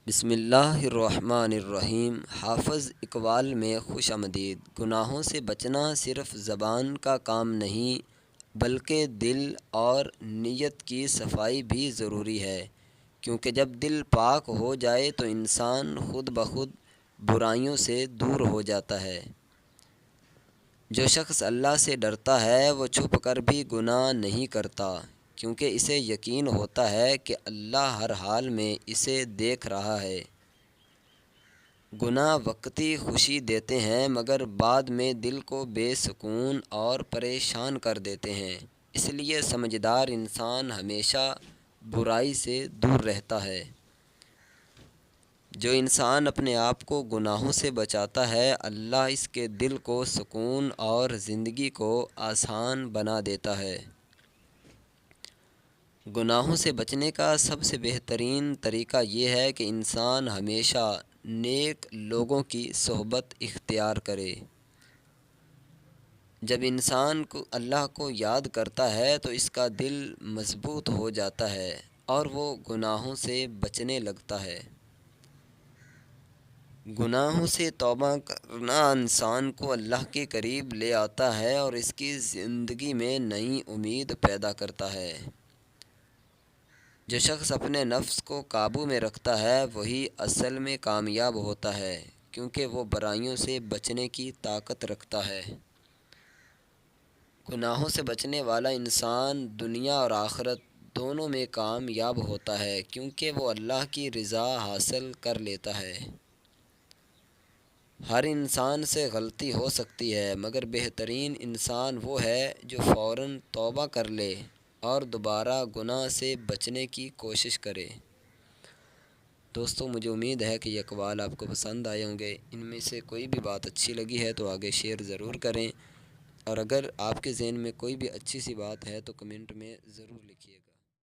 بسم اللہ الرحمن الرحیم۔ حافظ اقبال میں خوش آمدید۔ گناہوں سے بچنا صرف زبان کا کام نہیں بلکہ دل اور نیت کی صفائی بھی ضروری ہے، کیونکہ جب دل پاک ہو جائے تو انسان خود بخود برائیوں سے دور ہو جاتا ہے۔ جو شخص اللہ سے ڈرتا ہے وہ چھپ کر بھی گناہ نہیں کرتا، کیونکہ اسے یقین ہوتا ہے کہ اللہ ہر حال میں اسے دیکھ رہا ہے۔ گناہ وقتی خوشی دیتے ہیں مگر بعد میں دل کو بے سکون اور پریشان کر دیتے ہیں، اس لیے سمجھدار انسان ہمیشہ برائی سے دور رہتا ہے۔ جو انسان اپنے آپ کو گناہوں سے بچاتا ہے، اللہ اس کے دل کو سکون اور زندگی کو آسان بنا دیتا ہے۔ گناہوں سے بچنے کا سب سے بہترین طریقہ یہ ہے کہ انسان ہمیشہ نیک لوگوں کی صحبت اختیار کرے۔ جب انسان کو اللہ کو یاد کرتا ہے تو اس کا دل مضبوط ہو جاتا ہے اور وہ گناہوں سے بچنے لگتا ہے۔ گناہوں سے توبہ کرنا انسان کو اللہ کے قریب لے آتا ہے اور اس کی زندگی میں نئی امید پیدا کرتا ہے۔ جو شخص اپنے نفس کو قابو میں رکھتا ہے وہی اصل میں کامیاب ہوتا ہے، کیونکہ وہ برائیوں سے بچنے کی طاقت رکھتا ہے۔ گناہوں سے بچنے والا انسان دنیا اور آخرت دونوں میں کامیاب ہوتا ہے، کیونکہ وہ اللہ کی رضا حاصل کر لیتا ہے۔ ہر انسان سے غلطی ہو سکتی ہے، مگر بہترین انسان وہ ہے جو فوراً توبہ کر لے اور دوبارہ گناہ سے بچنے کی کوشش کرے۔ دوستو، مجھے امید ہے کہ یہ اقوال آپ کو پسند آئے ہوں گے۔ ان میں سے کوئی بھی بات اچھی لگی ہے تو آگے شیئر ضرور کریں، اور اگر آپ کے ذہن میں کوئی بھی اچھی سی بات ہے تو کمنٹ میں ضرور لکھیے گا۔